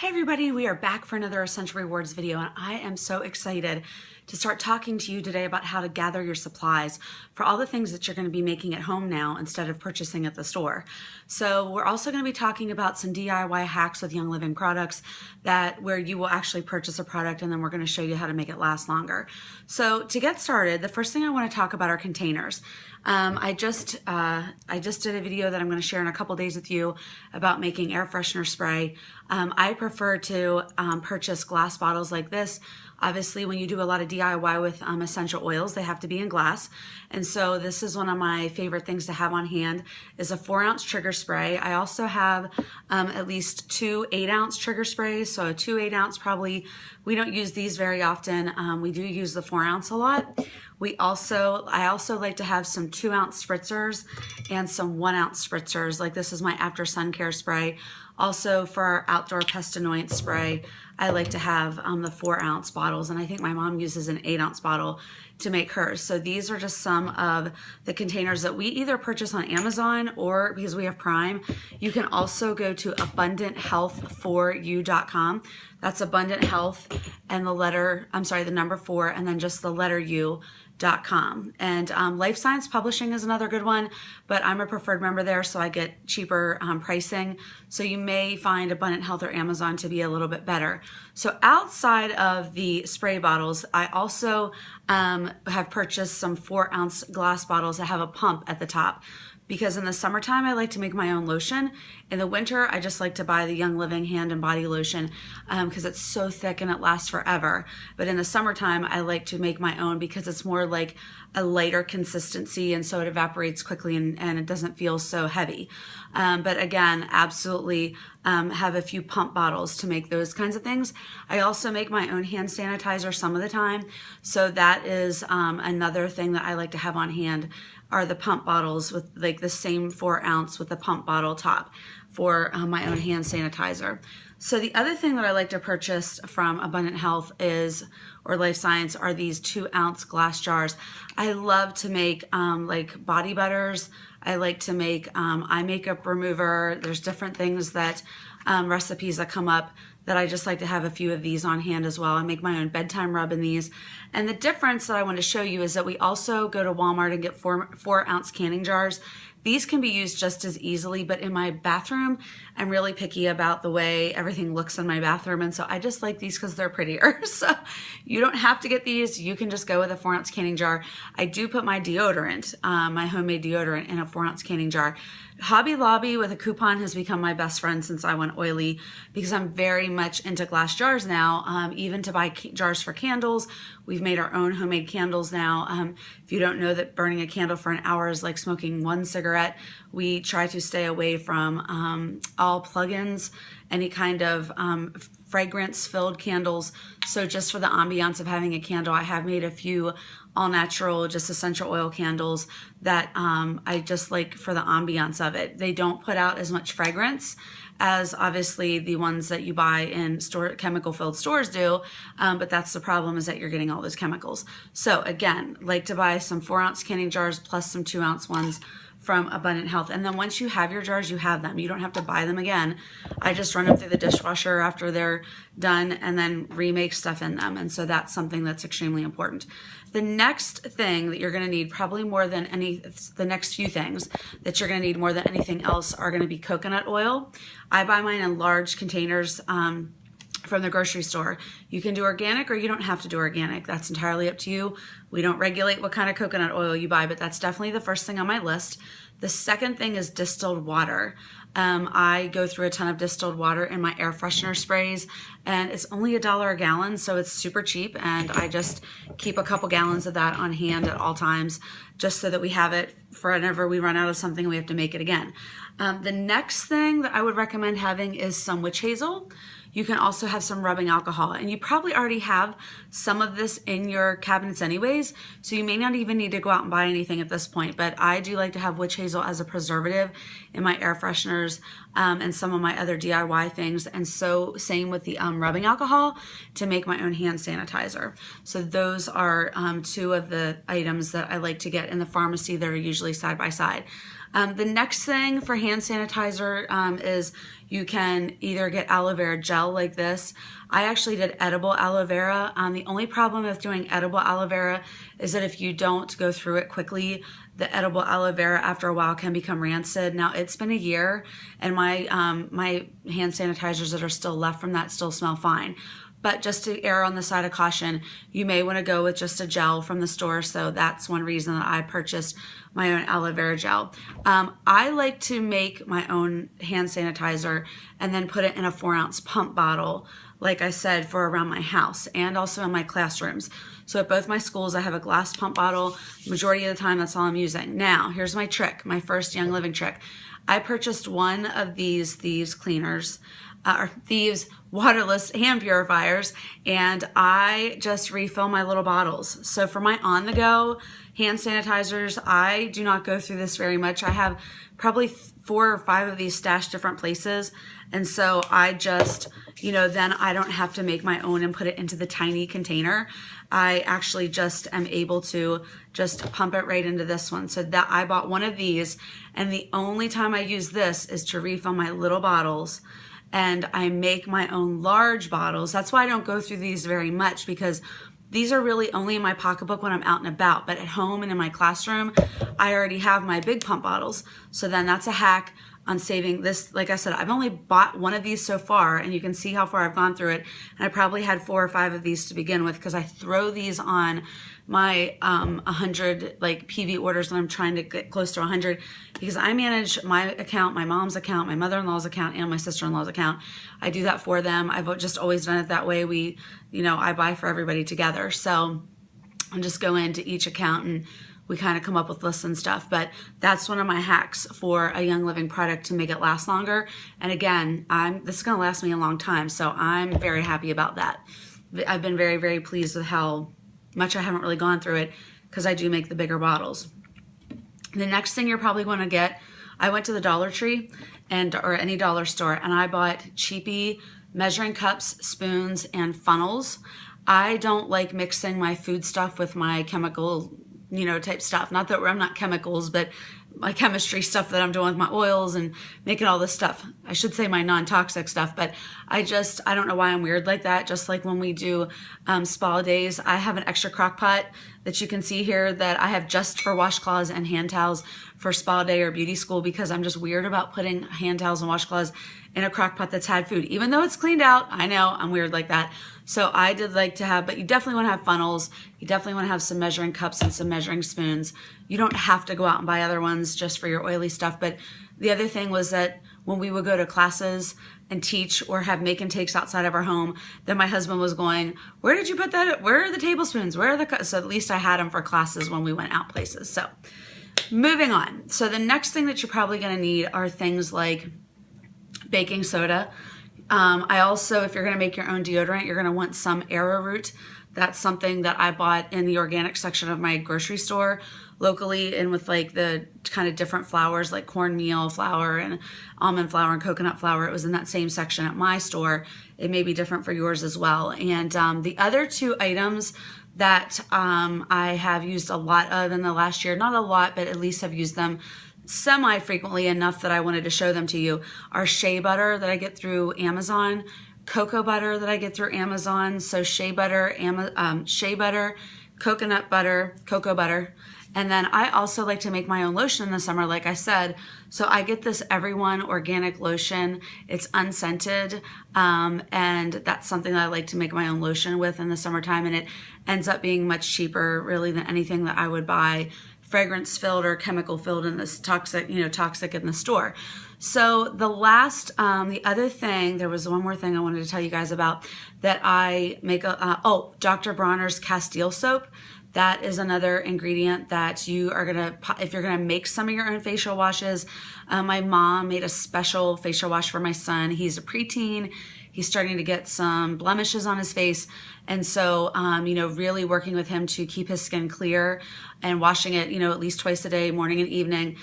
Hey everybody, we are back for another Essential Rewards video, and I am so excited to start talking to you today about how to gather your supplies for all the things that you're going to be making at home now instead of purchasing at the store. So we're also going to be talking about some DIY hacks with Young Living products where you will actually purchase a product and then we're going to show you how to make it last longer. So to get started, the first thing I want to talk about are containers. I just did a video that I'm going to share in a couple days with you about making air freshener spray. I prefer to purchase glass bottles like this. Obviously, when you do a lot of DIY with essential oils, they have to be in glass. And so this is one of my favorite things to have on hand is a 4-ounce trigger spray. I also have at least 2 8-ounce trigger sprays. So a 2 8-ounce probably, we don't use these very often. We do use the 4-ounce a lot. I also like to have some 2-ounce spritzers and some 1-ounce spritzers. Like this is my After Sun Care spray. Also for our outdoor pest annoyance spray, I like to have the 4-ounce bottles, and I think my mom uses an 8-ounce bottle to make hers. So these are just some of the containers that we either purchase on Amazon or because we have Prime. You can also go to abundanthealth4u.com. That's Abundant Health and the number 4 and then just the letter U.com. And Life Science Publishing is another good one, but I'm a preferred member there, so I get cheaper pricing. So you may find Abundant Health or Amazon to be a little bit better. So outside of the spray bottles, I also have purchased some 4-ounce glass bottles that have a pump at the top. Because in the summertime, I like to make my own lotion. In the winter, I just like to buy the Young Living hand and body lotion because it's so thick and it lasts forever. But in the summertime, I like to make my own because it's more like a lighter consistency, and so it evaporates quickly and it doesn't feel so heavy. But again, absolutely have a few pump bottles to make those kinds of things. I also make my own hand sanitizer some of the time. So that is another thing that I like to have on hand are the pump bottles with like the same 4-ounce with the pump bottle top for my own hand sanitizer. So the other thing that I like to purchase from Abundant Health or Life Science are these 2-ounce glass jars. I love to make like body butters. I like to make eye makeup remover. There's different things that recipes that come up that I just like to have a few of these on hand as well. I make my own bedtime rub in these. And the difference that I want to show you is that we also go to Walmart and get 4-ounce canning jars. These can be used just as easily, but in my bathroom, I'm really picky about the way everything looks in my bathroom, and so I just like these because they're prettier. So you don't have to get these. You can just go with a 4-ounce canning jar. I do put my deodorant, my homemade deodorant, in a 4-ounce canning jar. Hobby Lobby with a coupon has become my best friend since I went oily because I'm very much into glass jars now, even to buy jars for candles. We've made our own homemade candles now. If you don't know that burning a candle for an hour is like smoking 1 cigarette, we try to stay away from all plug-ins, any kind of fragrance-filled candles. So just for the ambiance of having a candle, I have made a few all-natural, just essential oil candles that I just like for the ambiance of it. They don't put out as much fragrance as obviously the ones that you buy in chemical-filled stores do, but that's the problem, is that you're getting all those chemicals. So again, like to buy some 4-ounce canning jars plus some 2-ounce ones from Abundant Health. And then once you have your jars, you have them. You don't have to buy them again. I just run them through the dishwasher after they're done and then remake stuff in them. And so that's something that's extremely important. The next thing that you're going to need, probably more than the next few things that you're going to need more than anything else, are going to be coconut oil. I buy mine in large containers from the grocery store. You can do organic or you don't have to do organic. That's entirely up to you. We don't regulate what kind of coconut oil you buy, but that's definitely the first thing on my list. The second thing is distilled water. I go through a ton of distilled water in my air freshener sprays, and it's only $1 a gallon, so it's super cheap, and I just keep a couple gallons of that on hand at all times just so that we have it for whenever we run out of something, we have to make it again. The next thing that I would recommend having is some witch hazel. You can also have some rubbing alcohol, and you probably already have some of this in your cabinets anyways, so you may not even need to go out and buy anything at this point, but I do like to have witch hazel as a preservative in my air fresheners and some of my other DIY things, and so same with the rubbing alcohol to make my own hand sanitizer. So those are 2 of the items that I like to get in the pharmacy that are usually side by side. The next thing for hand sanitizer is you can either get aloe vera gel like this. I actually did edible aloe vera. The only problem with doing edible aloe vera is that if you don't go through it quickly, the edible aloe vera after a while can become rancid. Now it's been a year and my hand sanitizers that are still left from that still smell fine. But just to err on the side of caution, you may want to go with just a gel from the store. So that's one reason that I purchased my own aloe vera gel. I like to make my own hand sanitizer and then put it in a 4-ounce pump bottle, like I said, for around my house and also in my classrooms. So at both my schools, I have a glass pump bottle. Majority of the time, that's all I'm using. Now, here's my trick, my first Young Living trick. I purchased one of these Thieves cleaners, or Thieves waterless hand purifiers, and I just refill my little bottles. So for my on-the-go hand sanitizers, I do not go through this very much. I have probably 4 or 5 of these stashed different places, and so I just, then I don't have to make my own and put it into the tiny container. I actually just am able to just pump it right into this one. So that I bought one of these, and the only time I use this is to refill my little bottles, and I make my own large bottles. That's why I don't go through these very much, because these are really only in my pocketbook when I'm out and about. But at home and in my classroom, I already have my big pump bottles. So then that's a hack on saving this. Like I said, I've only bought one of these so far, and you can see how far I've gone through it. And I probably had 4 or 5 of these to begin with, because I throw these on my 100 like PV orders when I'm trying to get close to 100, because I manage my account, my mom's account, my mother-in-law's account, and my sister-in-law's account. I do that for them. I've just always done it that way. I buy for everybody together. So I just go into each account and we kind of come up with lists and stuff. But that's one of my hacks for a Young Living product to make it last longer. And again, this is going to last me a long time. So I'm very happy about that. I've been very, very pleased with how much I haven't really gone through it, because I do make the bigger bottles. The next thing you're probably going to get, I went to the Dollar Tree or any dollar store, and I bought cheapy measuring cups, spoons, and funnels. I don't like mixing my food stuff with my chemical type stuff. Not that I'm not chemicals, but my chemistry stuff that I'm doing with my oils and making all this stuff. I should say my non-toxic stuff, but I don't know why I'm weird like that. Just like when we do spa days, I have an extra crock pot that you can see here that I have just for washcloths and hand towels for spa day or beauty school, because I'm just weird about putting hand towels and washcloths in a crock pot that's had food, even though it's cleaned out. I know I'm weird like that. So I did like to have, but you definitely want to have funnels. You definitely want to have some measuring cups and some measuring spoons. You don't have to go out and buy other ones just for your oily stuff. But the other thing was that when we would go to classes and teach or have make and takes outside of our home, then my husband was going, where did you put that? Where are the tablespoons? Where are the cups? So at least I had them for classes when we went out places. So moving on. So the next thing that you're probably going to need are things like baking soda. I also, if you're going to make your own deodorant, you're going to want some arrowroot. That's something that I bought in the organic section of my grocery store locally, and with like the kind of different flours like cornmeal flour and almond flour and coconut flour. It was in that same section at my store. It may be different for yours as well. And the other 2 items that I have used a lot of in the last year, not a lot, but at least have used them semi-frequently enough that I wanted to show them to you, are shea butter that I get through Amazon, cocoa butter that I get through Amazon. So shea butter, coconut butter, cocoa butter. And then I also like to make my own lotion in the summer, like I said. So I get this Everyone organic lotion. It's unscented, and that's something that I like to make my own lotion with in the summertime. And it ends up being much cheaper, really, than anything that I would buy fragrance filled or chemical filled in this toxic in the store. So the other thing, there was one more thing I wanted to tell you guys about that I make. Dr. Bronner's Castile soap. That is another ingredient that you are gonna, if you're gonna make some of your own facial washes. My mom made a special facial wash for my son. He's a preteen. He's starting to get some blemishes on his face. And so, really working with him to keep his skin clear and washing it, at least twice a day, morning and evening.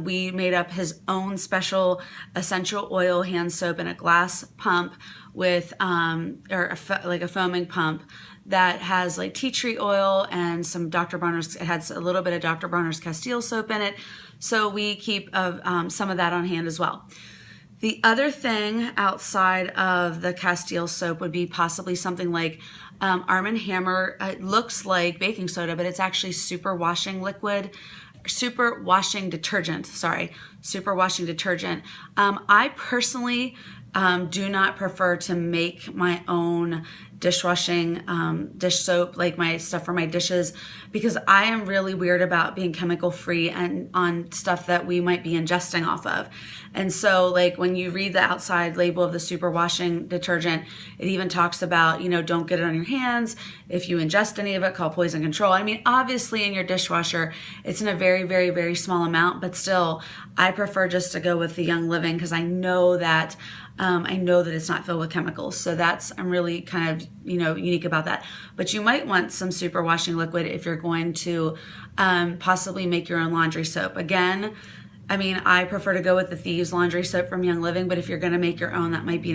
We made up his own special essential oil hand soap in a glass pump with, like a foaming pump that has like tea tree oil and some Dr. Bronner's. It has a little bit of Dr. Bronner's Castile soap in it. So we keep some of that on hand as well. The other thing outside of the Castile soap would be possibly something like Arm & Hammer. It looks like baking soda, but it's actually super washing detergent. I personally do not prefer to make my own dishwashing dish soap, like my stuff for my dishes, because I am really weird about being chemical free and on stuff that we might be ingesting off of. And so like when you read the outside label of the super washing detergent, it even talks about, don't get it on your hands. If you ingest any of it, call poison control. I mean, obviously in your dishwasher, it's in a very, very, very small amount, but still I prefer just to go with the Young Living because I know that it's not filled with chemicals. So I'm really kind of, unique about that. But you might want some super washing liquid if you're going to possibly make your own laundry soap. Again, I prefer to go with the Thieves laundry soap from Young Living, but if you're going to make your own, that might be an